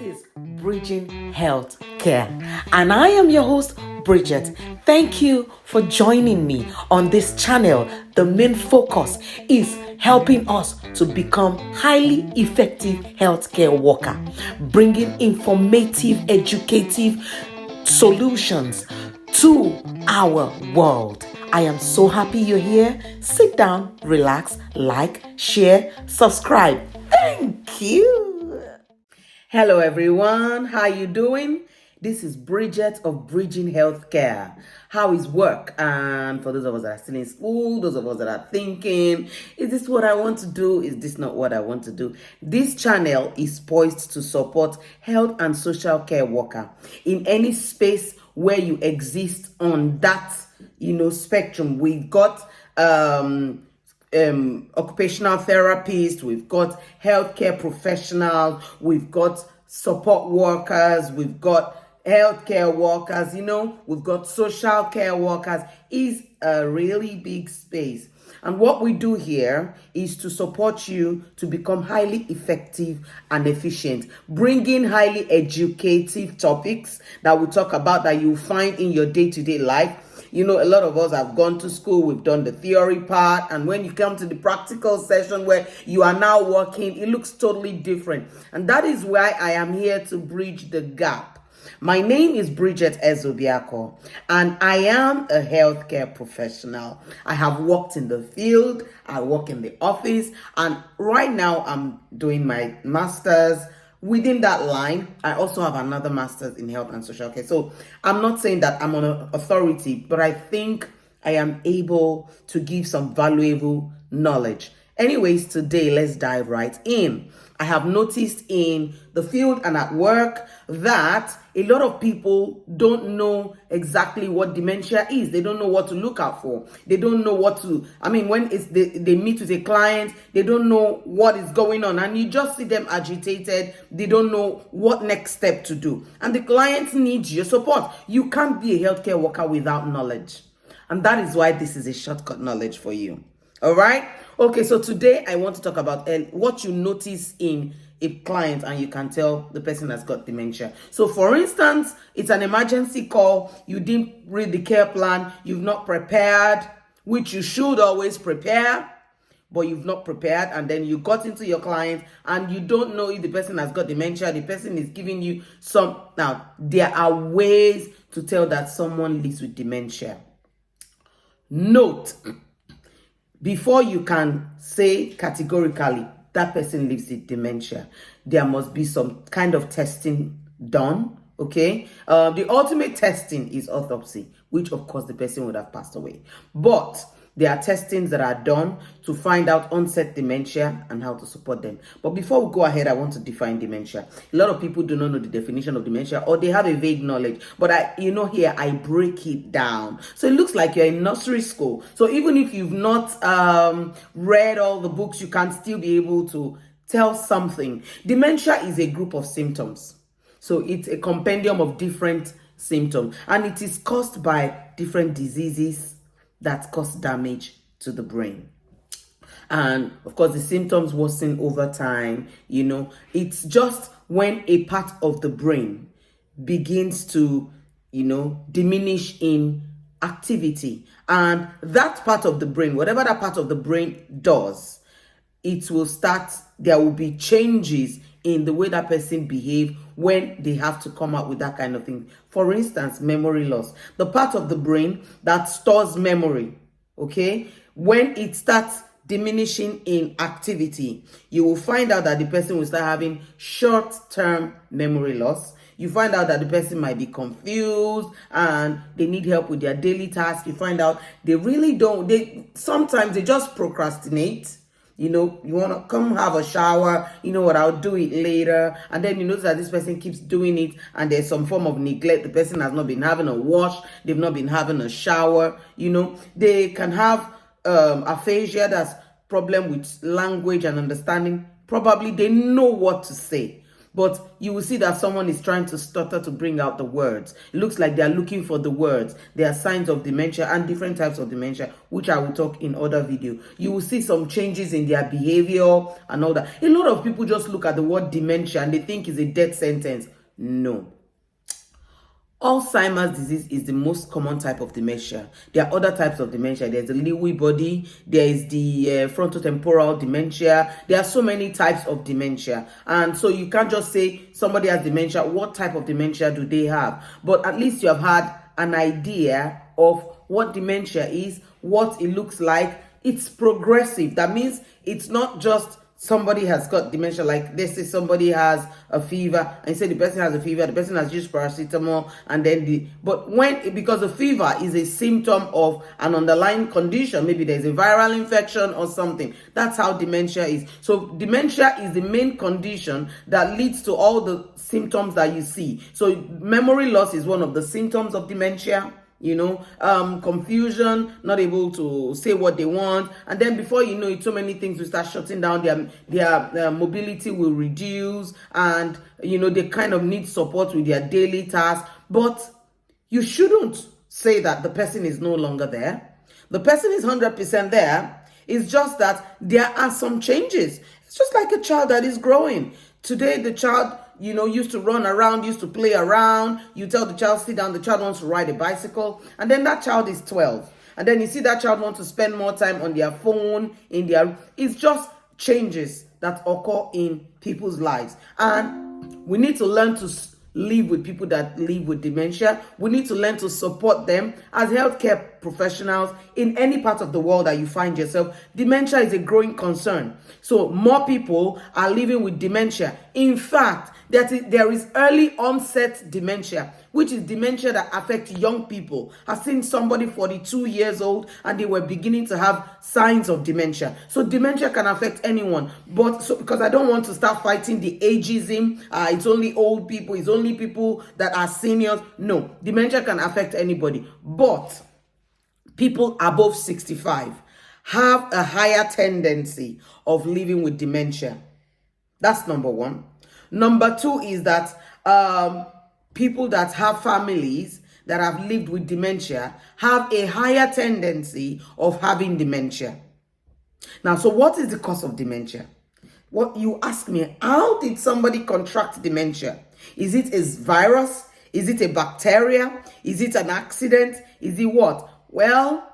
is Bridging Health Care, and I am your host, Bridget. Thank you for joining me on this channel. The main focus is helping us to become highly effective healthcare worker, bringing informative, educative solutions to our world. I am so happy you're here. Sit down, relax, like, share, subscribe. Thank you. Hello everyone, how you doing? This is Bridget of Bridging Healthcare. How is work? And for those of us that are still in school, those of us that are thinking, is this what I want to do? Is this not what I want to do? This channel is poised to support health and social care worker in any space where you exist on that, spectrum. We've got occupational therapists, we've got healthcare professionals, we've got support workers, we've got healthcare workers, we've got social care workers. Is a really big space. And what we do here is to support you to become highly effective and efficient, bringing highly educative topics that we talk about that you find in your day-to-day life. A lot of us have gone to school, we've done the theory part, and when you come to the practical session where you are now working, it looks totally different. And that is why I am here to bridge the gap. My name is Bridget Ezobiako, and I am a healthcare professional. I have worked in the field, I work in the office, and right now I'm doing my master's. Within that line, I also have another master's in health and social care. So I'm not saying that I'm an authority, but I think I am able to give some valuable knowledge. Anyways, today, let's dive right in. I have noticed in the field and at work that a lot of people don't know exactly what dementia is. They don't know what to look out for. They don't know when they meet with a client, they don't know what is going on. And you just see them agitated. They don't know what next step to do. And the client needs your support. You can't be a healthcare worker without knowledge. And that is why this is a shortcut knowledge for you. All right? Okay, so today I want to talk about what you notice in a client and you can tell the person has got dementia. So for instance, it's an emergency call. You didn't read the care plan. You've not prepared, which you should always prepare, but you've not prepared. And then you got into your client and you don't know if the person has got dementia. The person is giving you some. Now, there are ways to tell that someone lives with dementia. Note, before you can say categorically that person lives with dementia, there must be some kind of testing done, okay? The ultimate testing is autopsy, which of course the person would have passed away. But there are testings that are done to find out onset dementia and how to support them. But before we go ahead, I want to define dementia. A lot of people do not know the definition of dementia, or they have a vague knowledge. But here I break it down. So it looks like you're in nursery school. So even if you've not read all the books, you can still be able to tell something. Dementia is a group of symptoms. So it's a compendium of different symptoms. And it is caused by different diseases that cause damage to the brain. And of course, the symptoms worsen over time. It's just when a part of the brain begins to, diminish in activity. And that part of the brain, whatever that part of the brain does, there will be changes in the way that person behaves when they have to come out with that kind of thing. For instance, memory loss. The part of the brain that stores memory, okay? When it starts diminishing in activity, you will find out that the person will start having short-term memory loss. You find out that the person might be confused and they need help with their daily tasks. You find out sometimes they just procrastinate. You want to come have a shower, I'll do it later. And then you notice that this person keeps doing it and there's some form of neglect. The person has not been having a wash. They've not been having a shower. They can have aphasia, that's problem with language and understanding. Probably they know what to say, but you will see that someone is trying to stutter to bring out the words. It looks like they're looking for the words. There are signs of dementia and different types of dementia, which I will talk in other video. You will see some changes in their behavior and all that. A lot of people just look at the word dementia and they think it's a death sentence. No. Alzheimer's disease is the most common type of dementia. There are other types of dementia. There's the Lewy body. There is the frontotemporal dementia. There are so many types of dementia. And so you can't just say somebody has dementia. What type of dementia do they have? But at least you have had an idea of what dementia is, what it looks like. It's progressive. That means it's not just somebody has got dementia, like they say somebody has a fever and say the person has a fever, the person has used paracetamol, and then because the fever is a symptom of an underlying condition, maybe there's a viral infection or something. That's how dementia is. So dementia is the main condition that leads to all the symptoms that you see. So memory loss is one of the symptoms of dementia. Confusion, not able to say what they want, and then before you know it, so many things will start shutting down. Their mobility will reduce, and they kind of need support with their daily tasks. But you shouldn't say that the person is no longer there. The person is 100% there. It's just that there are some changes. It's just like a child that is growing. Today, the child used to run around, used to play around. You tell the child, sit down, the child wants to ride a bicycle. And then that child is 12. And then you see that child wants to spend more time on their phone, it's just changes that occur in people's lives. And we need to learn to live with people that live with dementia. We need to learn to support them as healthcare professionals in any part of the world that you find yourself. Dementia is a growing concern. So more people are living with dementia. In fact, there is early onset dementia, which is dementia that affects young people. I've seen somebody 42 years old and they were beginning to have signs of dementia. So dementia can affect anyone. Because I don't want to start fighting the ageism, it's only old people, it's only people that are seniors. No, dementia can affect anybody. But people above 65 have a higher tendency of living with dementia. That's number one. Number two is that people that have families that have lived with dementia have a higher tendency of having dementia. Now, so what is the cause of dementia? What you ask me, how did somebody contract dementia? Is it a virus? Is it a bacteria? Is it an accident? Is it what? Well,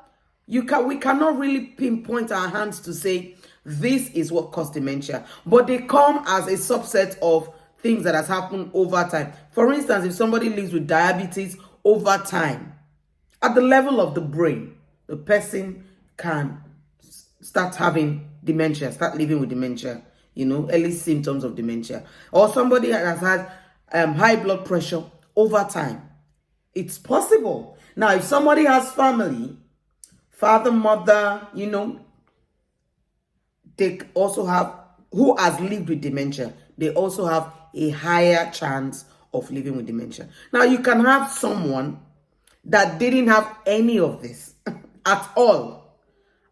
we cannot really pinpoint our hands to say this is what caused dementia, but they come as a subset of things that has happened over time. For instance, if somebody lives with diabetes over time, at the level of the brain, the person can start having dementia, start living with dementia, early symptoms of dementia. Or somebody has had high blood pressure over time. It's possible. Now, if somebody has family, father, mother, they also have, who has lived with dementia, they also have a higher chance of living with dementia. Now, you can have someone that didn't have any of this at all,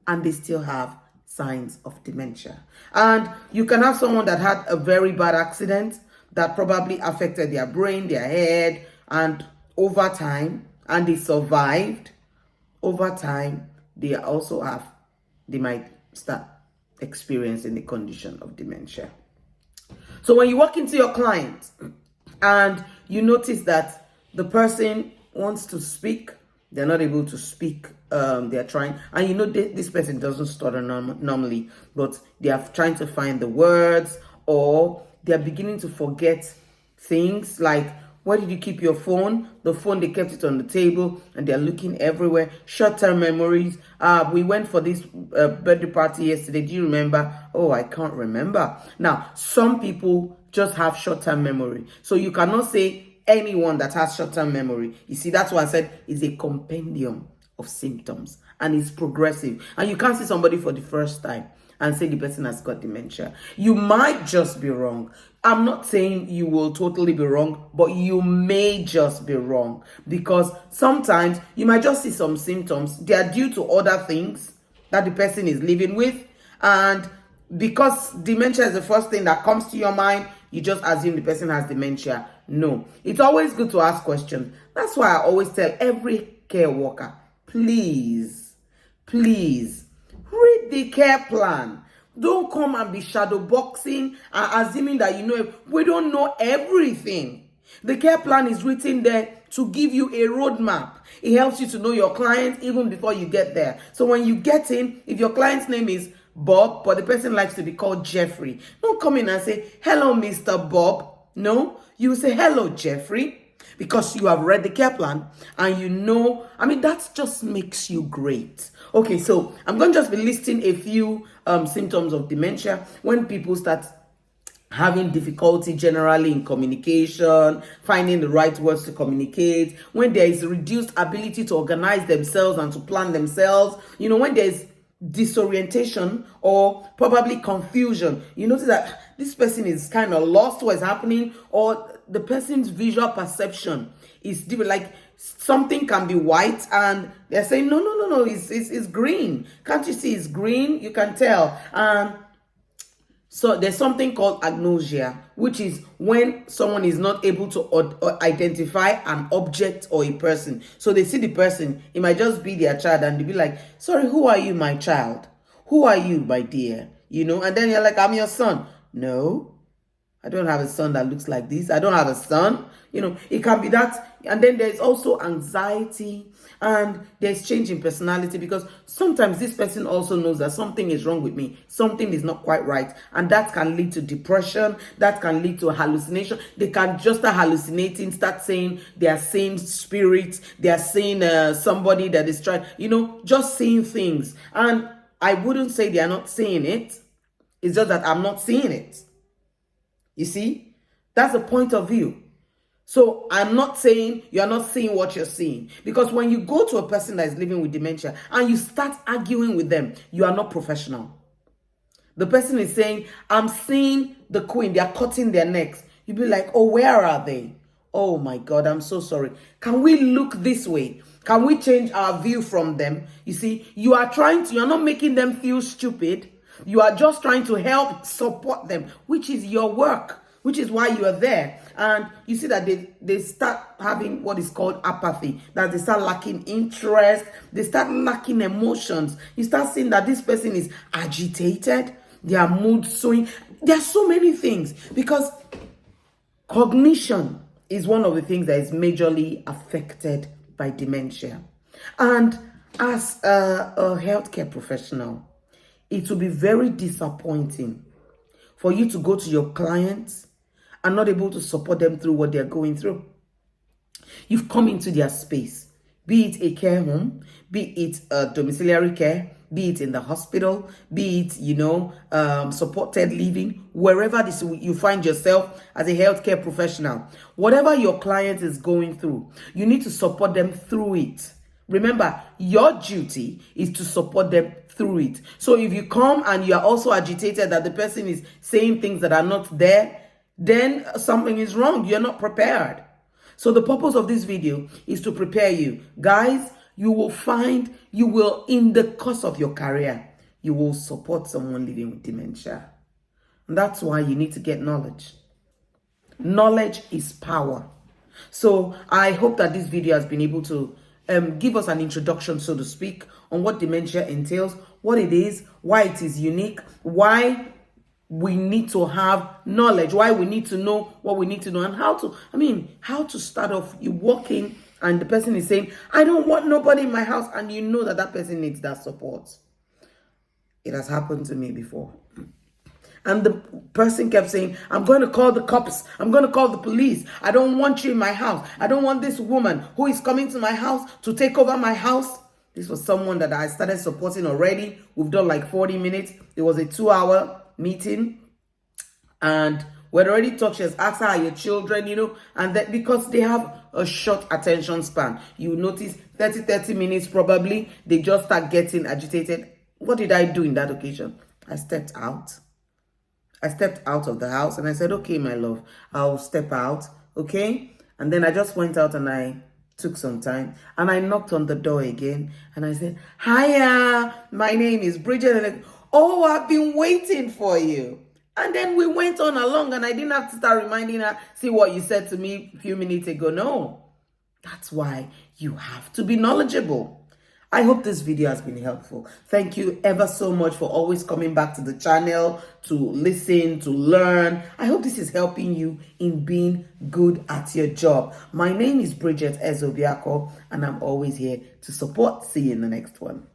and they still have signs of dementia. And you can have someone that had a very bad accident that probably affected their brain, their head, and over time, and they survived. Over time, they might start experiencing the condition of dementia. So when you walk into your client and you notice that the person wants to speak, they're not able to speak, they're trying, and this person doesn't stutter normally, but they are trying to find the words, or they're beginning to forget things like, where did you keep your phone? The phone, they kept it on the table and they're looking everywhere. Short-term memories. We went for this birthday party yesterday. Do you remember? Oh, I can't remember. Now, some people just have short-term memory. So you cannot say anyone that has short-term memory. You see, that's why I said it's a compendium of symptoms and it's progressive. And you can't see somebody for the first time and say the person has got dementia. You might just be wrong. I'm not saying you will totally be wrong, but you may just be wrong, because sometimes you might just see some symptoms. They are due to other things that the person is living with. And because dementia is the first thing that comes to your mind, you just assume the person has dementia. No, it's always good to ask questions. That's why I always tell every care worker, please, please, read the care plan. Don't come and be shadow boxing and assuming that you know. We don't know everything. The care plan is written there to give you a roadmap. It helps you to know your client even before you get there. So when you get in, if your client's name is Bob, but the person likes to be called Jeffrey, don't come in and say, hello, Mr. Bob. No, you say, hello, Jeffrey, because you have read the care plan and you know, that just makes you great. Okay, so I'm going to just be listing a few symptoms of dementia when people start having difficulty generally in communication, finding the right words to communicate, when there is reduced ability to organize themselves and to plan themselves, when there's disorientation or probably confusion. You notice that this person is kind of lost what's happening, or the person's visual perception is different. Like something can be white and they're saying, no, it's green. Can't you see it's green? You can tell. So there's something called agnosia, which is when someone is not able to identify an object or a person. So they see the person, it might just be their child, and they be like, sorry, who are you, my child? Who are you, my dear? And then you're like, I'm your son. No, I don't have a son that looks like this. I don't have a son. It can be that. And then there's also anxiety and there's change in personality, because sometimes this person also knows that something is wrong with me. Something is not quite right. And that can lead to depression. That can lead to hallucination. They can just start hallucinating, start saying they are seeing spirits. They are seeing somebody that is trying, just seeing things. And I wouldn't say they are not seeing it. It's just that I'm not seeing it. You see, that's a point of view. So I'm not saying you're not seeing what you're seeing, because when you go to a person that is living with dementia and you start arguing with them, you are not professional. The person is saying, I'm seeing the queen, they are cutting their necks. You'll be like, oh, where are they? Oh my God, I'm so sorry. Can we look this way? Can we change our view from them? You see, you're not making them feel stupid. You are just trying to help support them, which is your work, which is why you are there. And you see that they start having what is called apathy, that they start lacking interest, they start lacking emotions. You start seeing that this person is agitated, their mood swing. There are so many things, because cognition is one of the things that is majorly affected by dementia. And as a healthcare professional, it will be very disappointing for you to go to your clients and not able to support them through what they're going through. You've come into their space, be it a care home, be it a domiciliary care, be it in the hospital, be it, supported living, wherever you find yourself as a healthcare professional. Whatever your client is going through, you need to support them through it. Remember, your duty is to support them through it. So if you come and you are also agitated that the person is saying things that are not there, then something is wrong. You're not prepared. So the purpose of this video is to prepare you. Guys, you will, in the course of your career, you will support someone living with dementia. And that's why you need to get knowledge. Knowledge is power. So I hope that this video has been able to give us an introduction, so to speak, on what dementia entails, what it is, why it is unique, why we need to have knowledge, why we need to know what we need to know, and how to start off. You walk in and the person is saying, I don't want nobody in my house, and you know that person needs that support. It has happened to me before. And the person kept saying, I'm going to call the cops. I'm going to call the police. I don't want you in my house. I don't want this woman who is coming to my house to take over my house. This was someone that I started supporting already. We've done like 40 minutes. It was a 2-hour meeting. And we'd already talked. She has asked her, are your children, and that because they have a short attention span. You notice 30 minutes probably, they just start getting agitated. What did I do in that occasion? I stepped out of the house and I said, okay, my love, I'll step out, okay? And then I just went out and I took some time and I knocked on the door again and I said, hiya, my name is Bridget. And oh, I've been waiting for you. And then we went on along, and I didn't have to start reminding her, see what you said to me a few minutes ago. No, that's why you have to be knowledgeable. I hope this video has been helpful. Thank you ever so much for always coming back to the channel to listen, to learn. I hope this is helping you in being good at your job. My name is Bridget Ezobiako, and I'm always here to support. See you in the next one.